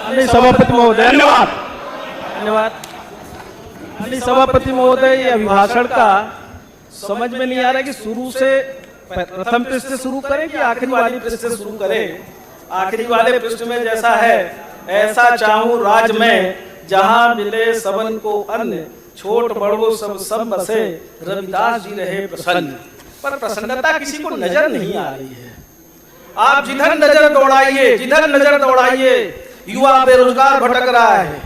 माननीय सभापति महोदय, धन्यवाद धन्यवाद। माननीय सभापति महोदय, ये अभिभाषण का समझ में नहीं आ रहा है कि शुरू से प्रथम पृष्ठ से शुरू करें कि आखिरी वाली पृष्ठ से शुरू करें। आखिरी वाले पृष्ठ में जैसा है, ऐसा चाहूं राज में जहां मिले सबन को अन्न, छोट बड़ो सब सब बसे, रविदास जी रहे प्रसन्न। पर प्रसन्नता किसी को नजर नहीं आ रही है। आप जिधर नजर दौड़ाइए, जिधर नजर दौड़ाइए, युवा बेरोजगार भटक रहा है,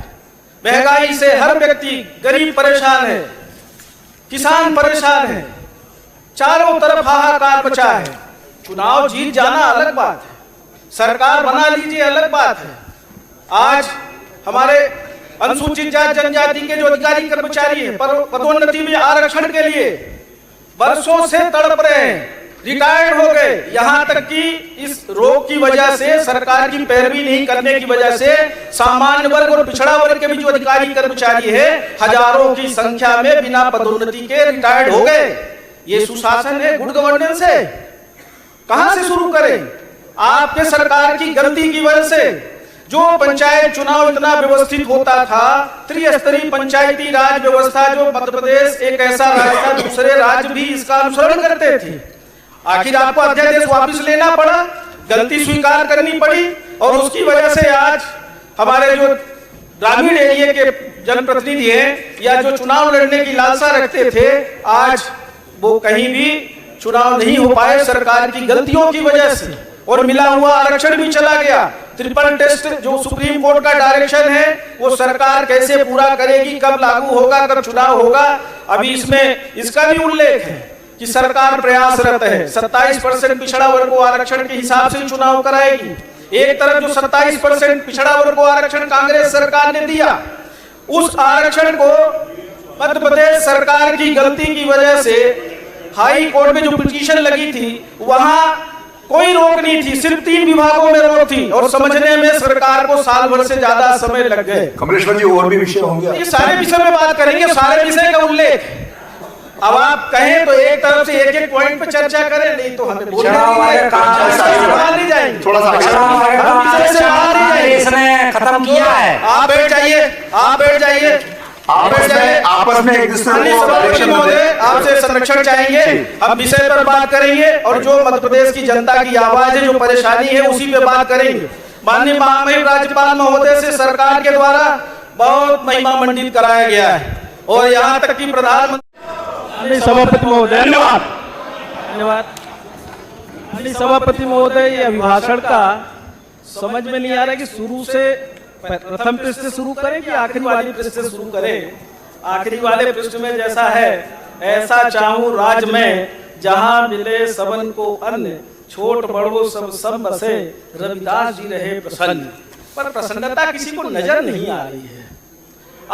महंगाई से हर व्यक्ति गरीब परेशान है, किसान परेशान है, चारों तरफ हाहाकार मचा है। चुनाव जीत जाना अलग बात है, सरकार बना लीजिए अलग बात है। आज हमारे अनुसूचित जाति जनजाति के जो अधिकारी कर्मचारी हैं, पदोन्नति में आरक्षण के लिए वर्षों से तड़प रहे हैं, रिटायर्ड हो गए। यहां तक कि इस रोग की वजह से, सरकार की पैरवी नहीं करने की वजह से, सामान्य वर्ग और पिछड़ा वर्ग के भी जो अधिकारी कर्मचारी है, हजारों की संख्या में बिना पदोन्नति के रिटायर्ड हो गए। ये सुशासन है, गुड गवर्नेंस है? कहां से शुरू करें? आपके सरकार की गलती की वजह से जो पंचायत चुनाव इतना व्यवस्थित होता था, त्रिस्तरीय पंचायती राज व्यवस्था, जो मध्य प्रदेश एक ऐसा राज्य था, दूसरे राज्य भी इसका अनुसरण करते थे। आखिर आपको अध्यादेश वापस लेना पड़ा, गलती स्वीकार करनी पड़ी, और उसकी वजह से आज हमारे जो ग्रामीण एरिया के जनप्रतिनिधि हैं या जो चुनाव लड़ने की लालसा रखते थे, आज वो कहीं भी चुनाव नहीं हो पाए सरकार की गलतियों की वजह से। और मिला हुआ आरक्षण भी चला गया। ट्रिपल टेस्ट जो सुप्रीम कोर्ट का डायरेक्शन है, वो सरकार कैसे पूरा करेगी, कब लागू होगा, कब चुनाव होगा, अभी इसमें इसका भी उल्लेख है कि सरकार प्रयासरत है। 27% पिछड़ा वर्ग को आरक्षण के हिसाब से चुनाव कराएगी। एक तरफ जो 27% पिछड़ा वर्ग को आरक्षण कांग्रेस सरकार ने दिया, उस आरक्षण को मध्य प्रदेश सरकार की गलती की वजह से हाई कोर्ट में जो पिटीशन लगी थी, वहां कोई रोक नहीं थी, सिर्फ 3 विभागों में रोक थी, और समझने में सरकार को साल भर से ज्यादा समय लग गए। कमलेश्वर जी, और भी विषय होंगे? ये सारे विषय में बात करेंगे, सारे विषय का उल्लेख। अब आप कहें तो एक तरफ से एक एक पॉइंट पे चर्चा करें, नहीं तो हमें बोलने नहीं जाएंगे। थोड़ा सा इसने खत्म किया है। आप बैठ जाइए, आप बैठ जाइए, आपस में एक दूसरे को आपसे संरक्षण चाहेंगे। हम विषय पर बात करेंगे और जो मध्य प्रदेश की जनता की आवाज है, जो परेशानी है, उसी पे बात करेंगे। माननीय महामहिम राज्यपाल महोदय से सरकार के द्वारा बहुत महिमा मंडित कराया गया है, और यहाँ तक कि प्रधानमंत्री सभापति महोदय, धन्यवाद धन्यवाद। माननीय सभापति महोदय, ये अभिभाषण का समझ में नहीं आ रहा है कि शुरू से प्रथम पृष्ठ से शुरू करें कि आखिरी वाली पृष्ठ से शुरू करें। आखिरी वाले पृष्ठ में जैसा है, ऐसा चाहूं राज में जहां मिले सबन को अन्न, छोट बड़ो सब सब बसे, रविदास जी रहे प्रसन्न। पर प्रसन्नता किसी को नजर नहीं आ रही है।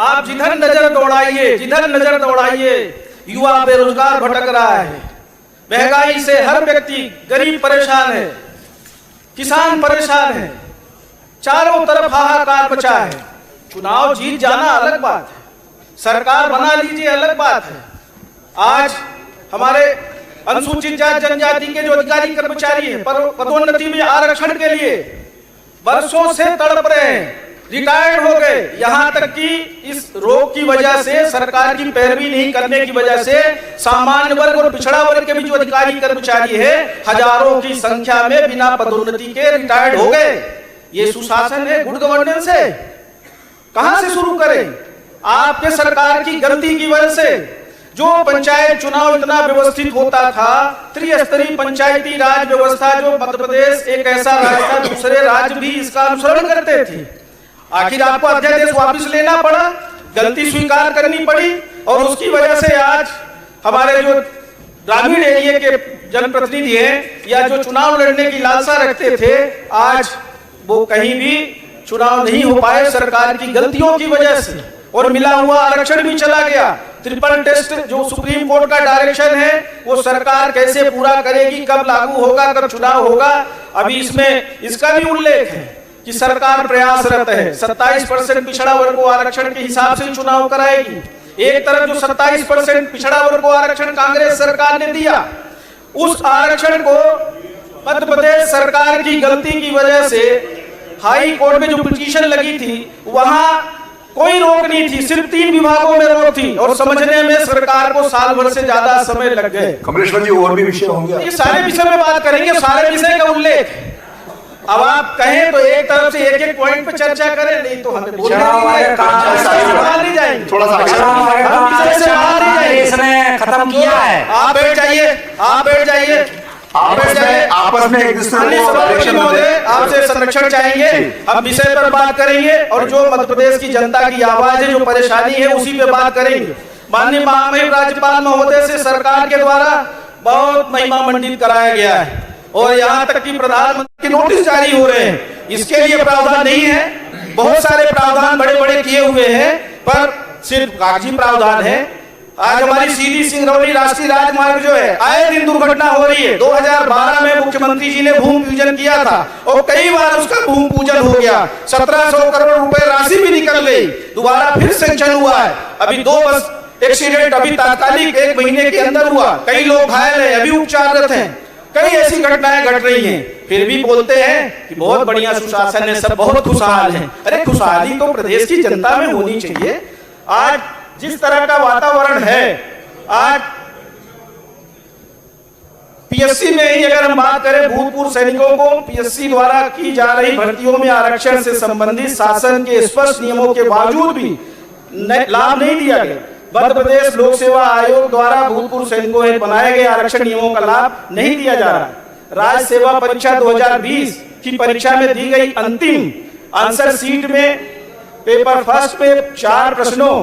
आप जिधर नजर दौड़ाइए, जिधर नजर दौड़ाइए, युवा बेरोजगार भटक रहा है, महंगाई से हर व्यक्ति गरीब परेशान है, किसान परेशान है, चारों तरफ हाहाकार मचा है। चुनाव जीत जाना अलग बात है, सरकार बना लीजिए अलग बात है। आज हमारे अनुसूचित जाति जनजाति के जो अधिकारी कर्मचारी हैं, पदोन्नति में आरक्षण के लिए वर्षों से तड़प रहे हैं, रिटायर्ड हो गए। यहां तक कि इस रोग की वजह से, सरकार की पैरवी नहीं करने की वजह से, सामान्य वर्ग और पिछड़ा वर्ग के भी जो अधिकारी कर्मचारी है, हजारों की संख्या में बिना पदोन्नति के रिटायर्ड हो गए। ये सुशासन है, गुड गवर्नेंस है? कहां से शुरू करें? आपके सरकार की गलती की वजह से जो पंचायत चुनाव इतना व्यवस्थित होता था, त्रिस्तरीय पंचायती राज व्यवस्था, जो मध्य प्रदेश एक ऐसा राज्य था, दूसरे राज्य भी इसका अनुसरण करते थे। आखिर आपको अध्यादेश वापस लेना पड़ा, गलती स्वीकार करनी पड़ी, और उसकी वजह से आज हमारे जो ग्रामीण एरिया के जनप्रतिनिधि हैं या जो चुनाव लड़ने की लालसा रखते थे, आज वो कहीं भी चुनाव नहीं हो पाए सरकार की गलतियों की वजह से। और मिला हुआ आरक्षण भी चला गया। ट्रिपल टेस्ट जो सुप्रीम कोर्ट का डायरेक्शन है, वो सरकार कैसे पूरा करेगी, कब लागू होगा, कब चुनाव होगा, अभी इसमें इसका भी उल्लेख है कि सरकार प्रयासरत है। 27% पिछड़ा वर्ग को आरक्षण के हिसाब से चुनाव कराएगी। एक तरफ जो 27% पिछड़ा वर्ग को आरक्षण कांग्रेस सरकार ने दिया, उस आरक्षण को मध्य प्रदेश सरकार की गलती की वजह से हाई कोर्ट में जो पिटीशन लगी थी वहां कोई रोक नहीं थी, सिर्फ 3 विभागों में रोक थी और समझने में सरकार को साल भर से ज्यादा समय लग गए। कमलेश्वर जी और भी विषय होंगे? ये सारे विषय में बात करेंगे, सारे विषय का उल्लेख। अब आप कहें तो एक तरफ से एक एक पॉइंट पे चर्चा करें, नहीं तो हमें बोलने नहीं जाएंगे, थोड़ा सा इसने खत्म किया है। आप बैठ जाइए, आप बैठ जाइए, आपस में एक दूसरे को सभापति महोदय आपसे संरक्षण चाहेंगे। हम विषय पर बात करेंगे और जो मध्य प्रदेश की जनता की आवाज है, जो परेशानी है, उसी पे बात करेंगे। माननीय महामहिम राज्यपाल महोदय से सरकार के द्वारा बहुत महिमा मंडित कराया गया है और यहाँ तक कि प्रधानमंत्री के नोटिस जारी हो रहे हैं। इसके लिए प्रावधान नहीं है, बहुत सारे प्रावधान बड़े बड़े किए हुए हैं, पर सिर्फ कागजी प्रावधान है। आज हमारी सीधी सिंगरौली राष्ट्रीय राजमार्ग जो है, आए दिन दुर्घटना हो रही है। 2012 में मुख्यमंत्री जी ने भूमि पूजन किया था और कई बार उसका भूमि पूजन हो गया, 1700 करोड़ रुपए राशि भी निकल गई, दोबारा फिर सैंक्शन हुआ है। अभी 2 बस एक्सीडेंट अभी तात्कालिक 1 महीने के अंदर हुआ, कई लोग घायल हैं, अभी उपचाररत हैं, कई ऐसी घटनाएं घट रही हैं। फिर भी बोलते हैं कि बहुत बढ़िया सुशासन है, सब बहुत खुशहाल हैं। अरे खुशहाली तो प्रदेश की जनता में होनी चाहिए। आज जिस तरह का वातावरण है, आज पीएससी में ही अगर हम बात करें, भूतपूर्व सैनिकों को पीएससी द्वारा की जा रही भर्तियों में आरक्षण से संबंधित शासन के स्पष्ट नियमों के बावजूद भी लाभ नहीं दिया गया। मध्य प्रदेश लोक सेवा आयोग द्वारा भूतपूर्व सैनिकों हेतु बनाए गए आरक्षण नियमों का लाभ नहीं दिया जा रहा। राज्य सेवा परीक्षा 2020 की परीक्षा में दी गई अंतिम आंसर शीट में पेपर फर्स्ट पे 4 प्रश्नों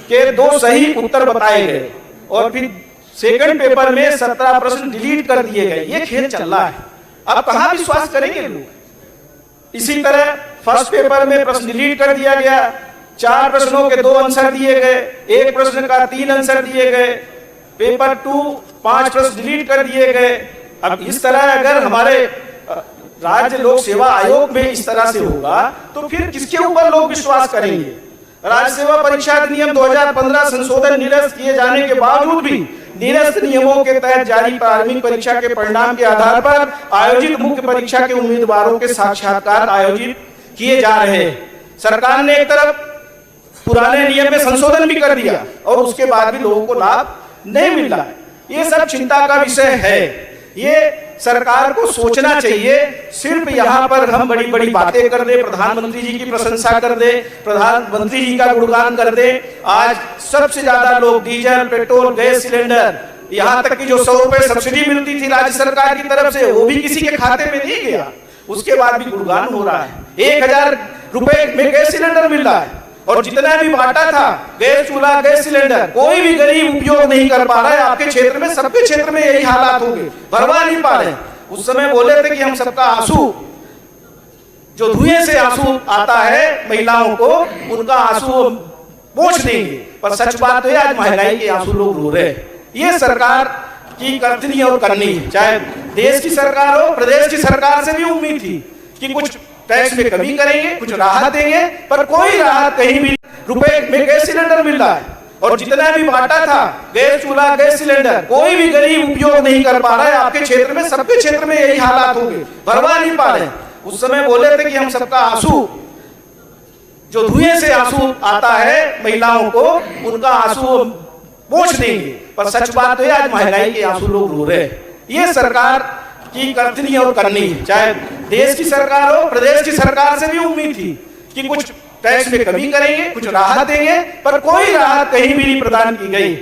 के 2 सही उत्तर बताए गए और फिर सेकंड पेपर में 17 प्रश्न डिलीट कर दिए गए। ये खेल चल रहा है, अब कहां विश्वास करेंगे लोग। इसी तरह फर्स्ट पेपर में प्रश्न डिलीट कर दिया गया, 4 प्रश्नों के 2 आंसर दिए गए, 1 प्रश्न का 3 आंसर दिए गए, पेपर 2 5 प्रश्न डिलीट कर दिए गए। अब इस तरह अगर हमारे राज्य लोक सेवा आयोग में इस तरह से होगा तो फिर किसके ऊपर लोग विश्वास करेंगे। राज्य सेवा परीक्षा अधिनियम 2015 संशोधन निरस्त किए जाने के बावजूद भी निरस्त नियमों के तहत जारी प्रारंभिक परीक्षा के परिणाम के आधार पर आयोजित मुख्य परीक्षा के उम्मीदवारों के साक्षात्कार आयोजित किए जा रहे हैं। सरकार ने एक तरफ पुराने नियम में संशोधन भी कर दिया और उसके बाद भी लोगों को लाभ नहीं मिल रहा है। ये सब चिंता का विषय है, ये सरकार को सोचना चाहिए। सिर्फ यहाँ पर हम बड़ी बड़ी बातें कर दे, प्रधानमंत्री जी की प्रशंसा कर दे, प्रधानमंत्री जी का गुणगान कर दे। आज सबसे ज्यादा लोग डीजल, पेट्रोल, गैस सिलेंडर, यहाँ तक कि जो 100 रुपए सब्सिडी मिलती थी राज्य सरकार की तरफ से, वो भी किसी के खाते में नहीं गया, उसके बाद भी गुणगान हो रहा है। 1000 रुपए में गैस सिलेंडर मिल रहा है और जितना भी बांटा था गैस चूल्हा, गैस सिलेंडर, कोई भी गरीब उपयोग नहीं कर पा रहा है। आपके क्षेत्र में, सबके क्षेत्र में यही हालात होंगे, भरवा नहीं पा रहे। उस समय बोले थे कि हम सबका आंसू, जो धुएं से आंसू आता है महिलाओं को, उनका आंसू पोंछ देंगे, पर सच बात तो है आज महंगाई के आंसू लोग रो रहे हैं। ये सरकार की करनी और करनी है, चाहे देश की सरकार हो, प्रदेश की सरकार से भी उम्मीद थी कि कुछ टैक्स में कमी करेंगे, कुछ राहत देंगे, पर कोई राहत कहीं भी। रुपए में गैस सिलेंडर मिल रहा है और जितना भी बांटा था गैस चूल्हा, गैस सिलेंडर, कोई भी गरीब उपयोग नहीं कर पा रहा है। आपके क्षेत्र में, सबके क्षेत्र में यही हालात होंगे, भरवा नहीं पा रहे। उस समय बोले थे कि हम सबका आंसू, जो धुएं से आंसू आता है महिलाओं को, उनका आंसू पोंछ देंगे, पर सच बात तो है आज महंगाई के आंसू लोग रो रहे हैं। ये सरकार की करनी और करनी है, चाहे देश की सरकार हो, प्रदेश की सरकार से भी उम्मीद थी कि कुछ टैक्स में कमी करेंगे, कुछ राहत देंगे, पर कोई राहत कहीं भी नहीं प्रदान की गई।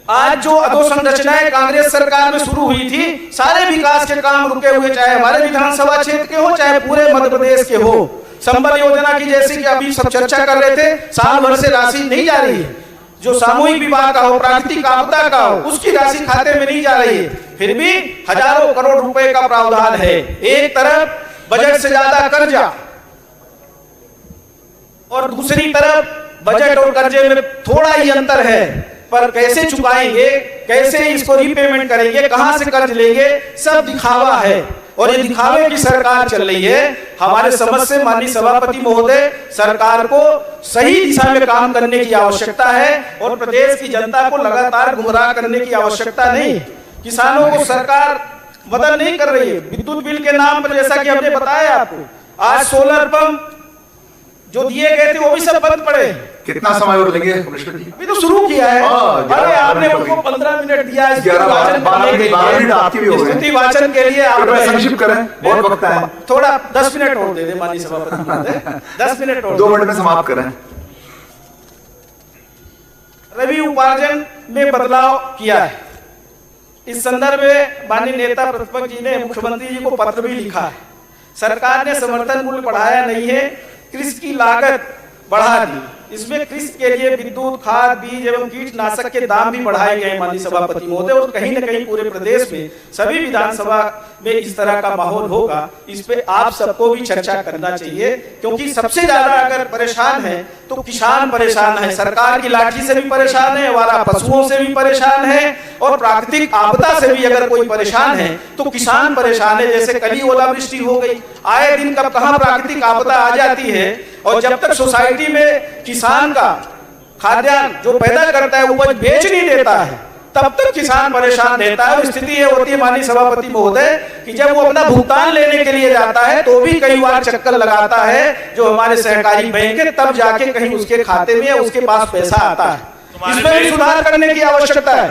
आज जो अधोसंरचनाएं कांग्रेस सरकार में शुरू हुई थी, सारे विकास के काम रुके हुए, चाहे हमारे विधानसभा क्षेत्र के हो, चाहे पूरे मध्य प्रदेश के हो। संबल योजना की जैसी कि अभी सब चर्चा कर रहे थे, साल भर से राशि नहीं जा रही है। जो सामूहिक विवाह का हो, प्राकृतिक आपदा का हो, उसकी राशि खाते में नहीं जा रही है, फिर भी हजारों करोड़ रुपए का प्रावधान है। एक तरफ बजट से ज्यादा कर्जा और दूसरी तरफ बजट और कर्जे में थोड़ा ही अंतर है, पर कैसे चुकाएंगे, कैसे इसको रीपेमेंट करेंगे, कहां से कर्ज लेंगे, सब दिखावा है और ये दिखावे की सरकार चल रही है। हमारे समझ से माननीय सभापति महोदय, सरकार को सही दिशा में काम करने की आवश्यकता है और प्रदेश की जनता को लगातार गुमराह करने की आवश्यकता नहीं। किसानों को सरकार मदद नहीं कर रही है। विद्युत बिल के नाम पर जैसा कि हमने बताया आपको, आज सोलर पंप जो दिए गए थे वो भी सब बंद पड़े। कितना समय और लेंगे कमिश्नर जी? अभी तो शुरू किया है। अरे आपने उनको 15 मिनट दिया है स्थिति वाचन के लिए। आप संक्षिप्त करें, बहुत वक्त है, थोड़ा 10 मिनट और दे दे माननीय सभापति महोदय, 10 मिनट और 2 मिनट में समाप्त करें। रवि उपार्जन में बदलाव किया है। इस संदर्भ में माननीय नेता प्रतिपक्ष जी ने मुख्यमंत्री जी को पत्र भी लिखा है। सरकार ने समर्थन मूल्य बढ़ाया नहीं है, कृषि की लागत बढ़ा दी। इसमें कृषि के लिए विद्युत, खाद, बीज एवं कीटनाशक के दाम भी बढ़ाए गए माननीय सभापति महोदय। और कहीं न कहीं पूरे प्रदेश में सभी विधानसभा में इस तरह का माहौल होगा, इस पे आप सबको भी चर्चा करना चाहिए, क्योंकि सबसे ज्यादा अगर परेशान है तो किसान परेशान है, सरकार की लाठी से भी परेशान है, वाला पशुओं से भी परेशान है, और प्राकृतिक आपदा से भी अगर कोई परेशान है तो किसान परेशान है। जैसे कल ही ओलावृष्टि हो गई, आए दिन कब कहाँ प्राकृतिक आपदा आ जाती है, और जब तक सोसाइटी में किसान का खाद्यान्न जो पैदा करता है उपज बेच नहीं देता है, तब तक किसान परेशान रहता है। स्थिति ये होती है माननीय सभापति महोदय कि जब वो अपना भुगतान लेने के लिए जाता है तो भी कई बार चक्कर लगाता है जो हमारे सहकारी बैंक है, तब जाके कहीं उसके खाते में या उसके पास पैसा आता है। इसमें भी सुधार करने की आवश्यकता है।